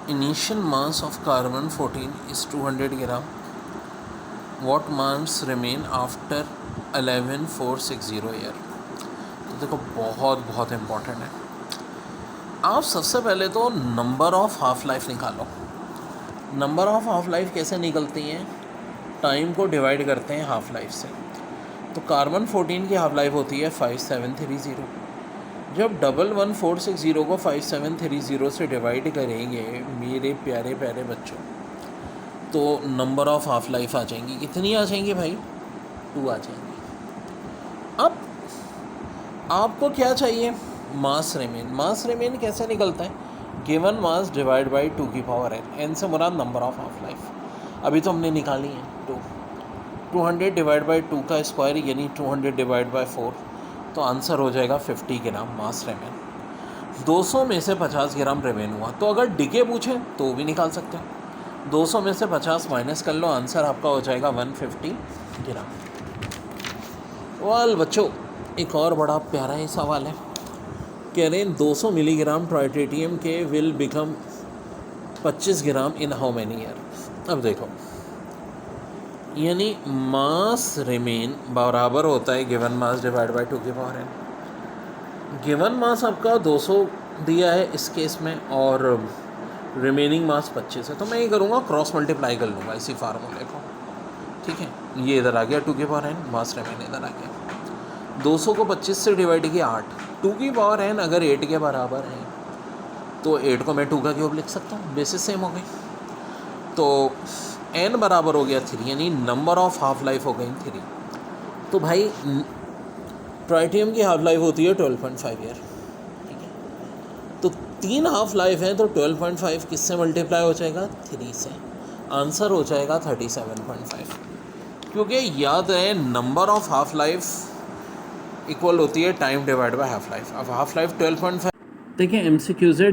Initial mass of carbon 14 is 200 gram. What mass remain after 11460 year? तो देखो बहुत बहुत इम्पोर्टेंट है। आप सबसे पहले तो नंबर ऑफ हाफ लाइफ निकालो। नंबर ऑफ हाफ लाइफ कैसे निकलती हैं? टाइम को डिवाइड करते हैं हाफ लाइफ से। तो कार्बन 14 की हाफ लाइफ होती है 5730। जब 11460 को 5730 से डिवाइड करेंगे मेरे प्यारे प्यारे बच्चों, तो नंबर ऑफ हाफ लाइफ आ जाएंगी। कितनी आ जाएंगी भाई? 2 आ जाएंगी। अब आपको क्या चाहिए? मास रेमेन। मास रेमेन कैसे निकलता है? गिवन मास डिवाइड बाई 2 की पावर एन। एन से मुराद नंबर ऑफ हाफ लाइफ अभी तो हमने निकाली है 2। 200 डिवाइड बाई 2 का स्क्वायर यानी 200 डिवाइड बाई 4, तो आंसर हो जाएगा 50 ग्राम मास रेमेन। 200 में से 50 ग्राम रेमेन हुआ। तो अगर डिके पूछे तो भी निकाल सकते हो। 200 में से 50 माइनस कर लो, आंसर आपका हो जाएगा 150 ग्राम। वाल बच्चों, एक और बड़ा प्यारा ही सवाल है। कह रहे हैं 200 मिलीग्राम ट्राइटेटियम के will become 25 gram in how many year. अब देखो, यानी मास रिमेन बराबर होता है गिवन मास डिवाइड बाई 2 की पावर एन। गिवन मास आपका 200 दिया है इस केस में और रिमेनिंग मास 25 है, तो मैं ये करूँगा क्रॉस मल्टीप्लाई कर लूँगा इसी फार्मूले को। ठीक है, ये इधर आ गया 2 की पावर एन, मास रिमेन इधर आ गया। 200 को 25 से डिवाइड किया 8। 2 की पावर एन अगर 8 के बराबर है तो 8 को मैं 2 का क्यूब लिख सकता हूँ, बेसिस सेम हो गई। तो n बराबर हो गया 3, यानी नंबर ऑफ हाफ लाइफ हो गई 3। तो भाई ट्राइटियम की हाफ लाइफ होती है 12.5 ईयर। ठीक है, तो 3 हाफ लाइफ है तो 12.5 किससे मल्टीप्लाई हो जाएगा? 3 से। आंसर हो जाएगा 37.5। क्योंकि याद रहे number of half life equal होती है time divide by half life. अब हाफ लाइफ 12.5। देखिए MCQ से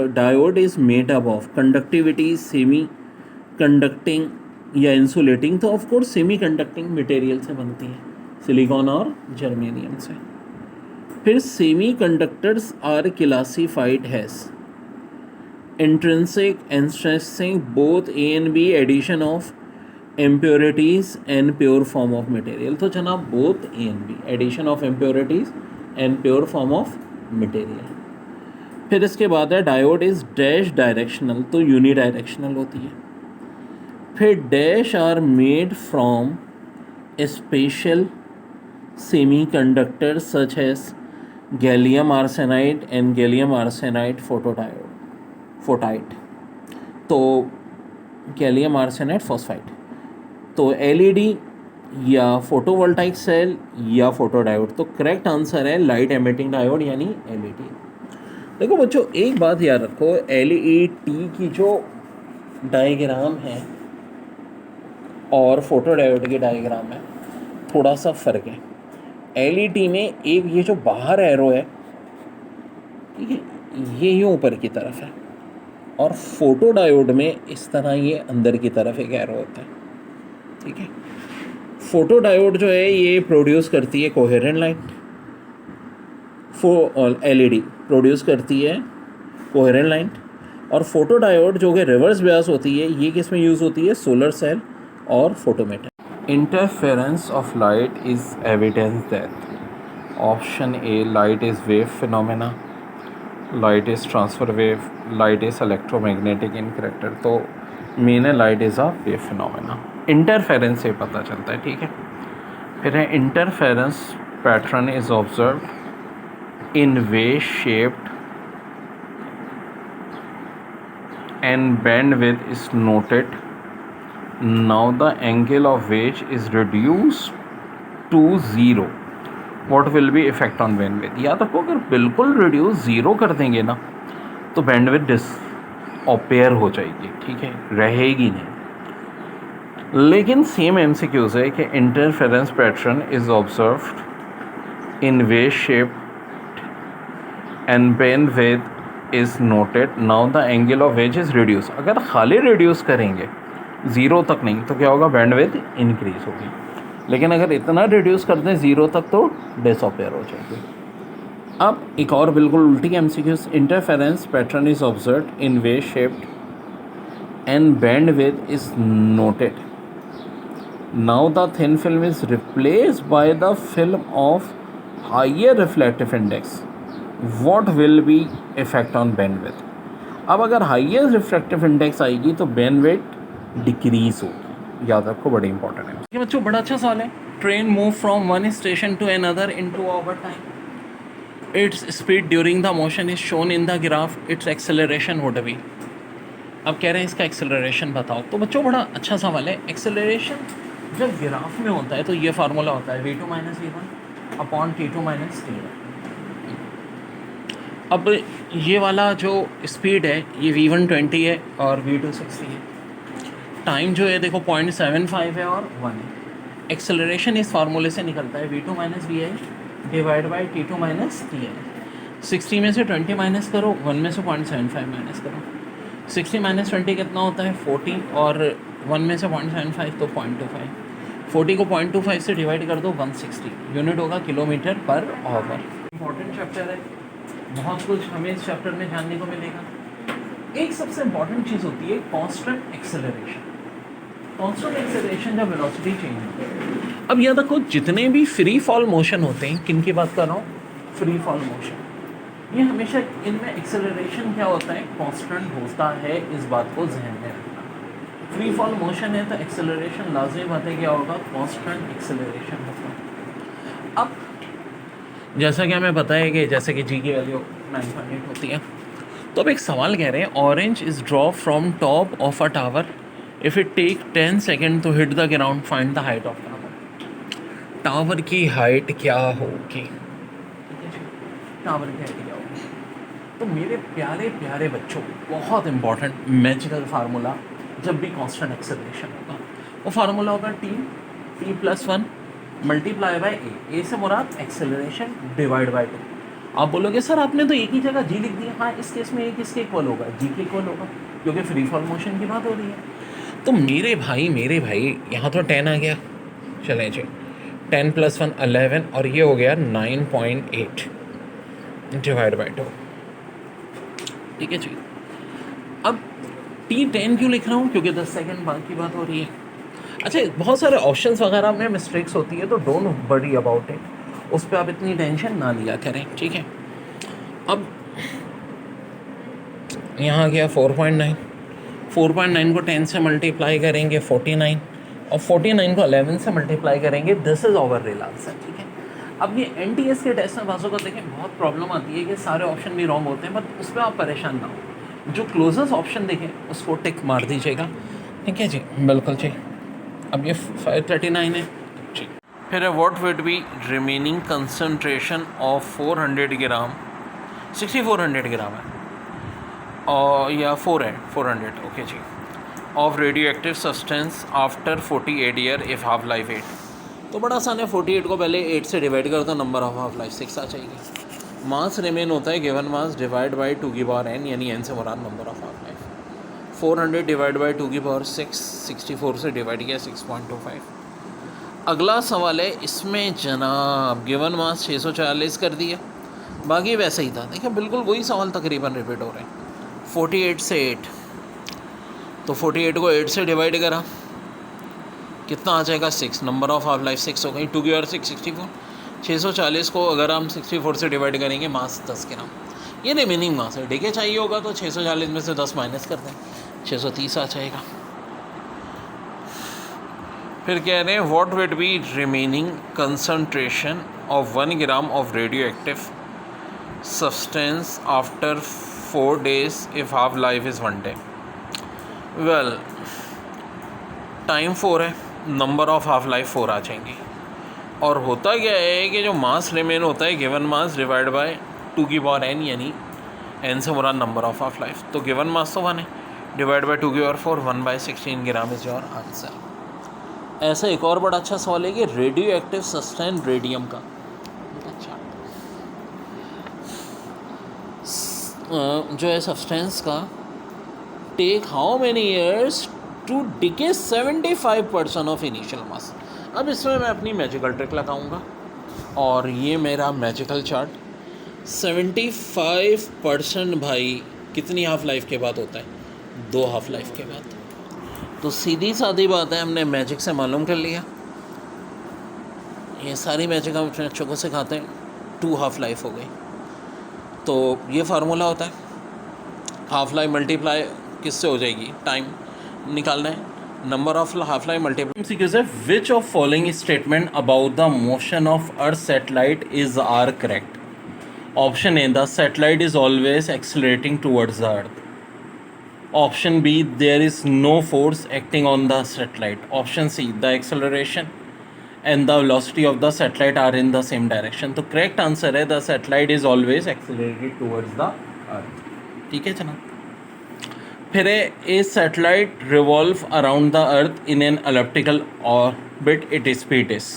diode is made up of conductivity, semi conducting या इंसुलेटिंग, तो of course semi conducting material से बनती है, सिलिकॉन और जर्मेनियम से। फिर semi conductors are classified as intrinsic, extrinsic, both A and B, addition of impurities and pure form of material। तो जनाब both A and B, addition of impurities and pure form of material। फिर इसके बाद है diode is dash directional, तो unidirectional होती है। फिर dash are made from special semiconductor such as gallium arsenide and gallium arsenide फोटाइट, तो गैलियम आर्सेनाइड फॉस्फाइड। तो एलईडी या फोटोवोल्टाइक सेल या फोटोडायोड, तो करेक्ट आंसर है लाइट एमिटिंग डायोड यानी एलईडी। देखो बच्चों, एक बात याद रखो, एलईडी की जो डायग्राम है और फोटोडायोड की डायग्राम है थोड़ा सा फ़र्क है। एलईडी में एक ये जो बाहर एरो है, ठीक है, ये यूँ ऊपर की तरफ है, और फोटोडायोड में इस तरह ये अंदर की तरफ एक एरो होता है। ठीक है, फोटोडायोड जो है ये प्रोड्यूस करती है कोहेरेंट लाइट, एलईडी प्रोड्यूस करती है कोहेरेंट लाइट, और फोटोडायोड जो कि रिवर्स बायस होती है ये किस में यूज़ होती है? सोलर सेल और photometer. Interference of light is evidence that option A light is wave phenomena, light is transfer wave, light is electromagnetic in character. तो मेन है light is a wave phenomena. Interference से पता चलता है। ठीक है, फिर है interference pattern is observed in wave shaped and bandwidth is noted, now the angle of wave is reduced to 0, what will be effect on bandwidth. याद रखो, अगर बिल्कुल रिड्यूस 0 कर देंगे ना तो बैंडविड्थ डिसअपियर हो जाएगी। ठीक है, रहेगी नहीं। लेकिन सेम MCQs है कि interference pattern is observed in wave shaped and bandwidth is noted, now the angle of wave is reduce. अगर खाली रिड्यूस करेंगे 0 तक नहीं तो क्या होगा? बैंडविड्थ इंक्रीज होगी। लेकिन अगर इतना रिड्यूस कर दें 0 तक तो डिसअपियर हो जाएगी। अब एक और बिल्कुल उल्टी MCQs, interference pattern is observed in wave shaped and bandwidth is noted. Now the thin film is replaced by the film of higher reflective index. What will be effect on bandwidth? अब अगर higher refractive index आएगी तो bandwidth decrease होगी, याद रखो, बड़ी important है ये बच्चों। बड़ा अच्छा सवाल है। Train move from one station to another in 2 hour time. Its speed during the motion is shown in the graph, its acceleration would be. अब कह रहे हैं इसका एक्सेलरेशन बताओ। तो बच्चों बड़ा अच्छा सवाल है। एक्सेलरेशन जब ग्राफ में होता है तो ये फार्मूला होता है v2 - v1 upon t2 - t1। अब ये वाला जो स्पीड है ये v1 20 है और v2 60 है। टाइम जो है देखो 0.75 है और 1 है। एक्सेलरेशन इस फार्मूले से निकलता है v2 - vi divide by t2 - ti। 60 में से 20 माइनस करो, 1 में से 0.75 माइनस करो। 60 - 20 कितना होता है 40 और 1 में से 0.75 तो 0.25। 40 को 0.25 से डिवाइड कर दो 160, यूनिट होगा kilometre per hour. Important chapter है, बहुत कुछ हमें इस चैप्टर में जानने को मिलेगा। एक सबसे इम्पॉर्टेंट चीज़ होती है कांस्टेंट एक्सेलरेशन। कांस्टेंट एक्सेलरेशन जब वेलोसिटी चेंज होती है। अब याद रखो जितने भी फ्री फॉल मोशन होते हैं, किन की बात कर रहा हूँ, फ्री फॉल मोशन, ये हमेशा इनमें एक्सेलरेशन क्या होता है, कांस्टेंट होता है। इस बात को जहन में रखना। फ्री फॉल मोशन है तो एक्सेलरेशन लाजिम बात है क्या होगा, कांस्टेंट एक्सेलरेशन होगा। अब जैसा कि हमें पता है कि जैसे कि जी की वैल्यू 9.8 होती है, तो अब एक सवाल कह रहे हैं, orange is drop from top of a tower, if it take 10 second to hit the ground, find the height of tower. Tower की हाइट क्या होगी, टावर की हाइट क्या होगी। तो मेरे प्यारे प्यारे बच्चों, बहुत इंपॉर्टेंट मैजिकल फार्मूला जब भी कांस्टेंट एक्सेलरेशन होगा, वो फार्मूला होगा t+1 मल्टीप्लाई बाय ए से मुराद एक्सेलरेशन डिवाइड बाय 2। आप बोलोगे सर आपने तो एक ही जगह जी लिख दिया। हाँ, इस केस में ए किसके इक्वल होगा, जी के इक्वल होगा, क्योंकि फ्री फॉल मोशन की बात हो रही है। तो मेरे भाई यहाँ तो 10 आ गया, चलें जी, 10 + 1 11 और ये हो गया 9.8 डिवाइड बाय 2। ठीक है जी। अब t10 क्यों लिख रहा हूँ, क्योंकि 10 सेकेंड बाद की बात हो रही है। अच्छा, बहुत सारे ऑप्शंस वगैरह में मिस्टेक्स होती है, तो डोंट वरी अबाउट इट, उस पर आप इतनी टेंशन ना लिया करें, ठीक है। अब यहाँ गया 4.9, 4.9 को 10 से मल्टीप्लाई करेंगे 49, और 49 को 11 से मल्टीप्लाई करेंगे, this is our real answer, ठीक है। अब ये NTS के टेस्ट में बाजू को देखें, बहुत प्रॉब्लम आती है कि सारे ऑप्शन भी रॉन्ग होते हैं, बट उस पर आप परेशान ना हो। जो क्लोजेस्ट ऑप्शन देखें उसको टिक मार दीजिएगा, ठीक है जी, बिल्कुल जी। अब ये 539 है जी। फिर what would be remaining concentration of 400 gram, 6400 gram है और या 4 है 400, ओके जी, of radio active substance after 48 year if half life 8। तो बड़ा आसान है, 48 को पहले 8 से डिवाइड कर दो, नंबर ऑफ हाफ लाइफ 6 आ जाएगी। मास रिमेन होता है गिवन मास डिवाइड बाई 2 की पावर n, यानी n से मुराद number of half life. 400 divide by 2 की पावर 6, 64 से डिवाइड किया 6.25। अगला सवाल है, इसमें जनाब गिवन मास 640 कर दिया, बाकी वैसे ही था। देखिए बिल्कुल वही सवाल तकरीबन रिपीट हो रहे हैं। 48 से 8, तो 48 को 8 से डिवाइड करा, कितना आ जाएगा 6, नंबर ऑफ हाफ लाइफ 6 हो गई, 2 की पावर 6 64। 640 को अगर हम 64 से डिवाइड करेंगे, मास 10 ग्राम, ये रिमेनिंग मास है। डीके चाहिए होगा तो 640 में से 10 माइनस कर दें, 630 आ जाएगा। फिर कह रहे हैं what would be remaining concentration of 1 gram of radio active substance after 4 days if half life is 1 day। Well, time 4 है, नंबर ऑफ हाफ लाइफ 4 आ जाएंगी, और होता क्या है कि जो मास रिमेन होता है गिवन मास डिवाइड बाय 2 की पावर n, यानी n से मुराद नंबर ऑफ हाफ लाइफ। तो गिवन मास तो 1 है, डिवाइड बाय 2 की power 4, 1/16 gram is your answer. ऐसा एक और बड़ा अच्छा सवाल है कि रेडियो एक्टिव सब्सटेंस रेडियम का, अच्छा जो है सब्सटेंस का, take how many years to decay 75% of initial mass. अब इसमें मैं अपनी मैजिकल ट्रिक लगाऊंगा, और ये मेरा मैजिकल चार्ट 75% भाई कितनी हाफ लाइफ के बाद होता है, 2 हाफ लाइफ के बाद। तो सीधी सादी बात है, हमने मैजिक से मालूम कर लिया। ये सारी मैजिक हम अपने बच्चों को सिखाते हैं, 2 हाफ लाइफ हो गई। तो ये फार्मूला होता है, हाफ लाइफ मल्टीप्लाई किससे हो जाएगी, टाइम निकालना है, number of half life multiply. Which of following statement about the motion of earth satellite is are correct? Option A, the satellite is always accelerating towards the earth. Option B, there is no force acting on the satellite. Option C, the acceleration and the velocity of the satellite are in the same direction. तो correct answer है, the satellite is always accelerated towards the earth. ठीक है जनाब। फिर है, a satellite revolve around the earth in an elliptical orbit, its speed is.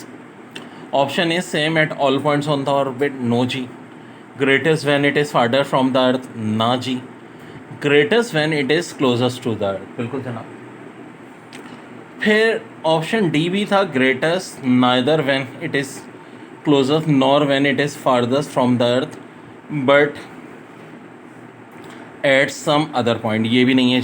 Option A, same at all points on the orbit, no G. Greatest when it is farther from the earth, ना G. Greatest when it is closest to the earth, बिल्कुल जनाब। फिर option D भी था, greatest neither when it is closest nor when it is farthest from the earth but at some other point, ये भी नहीं है।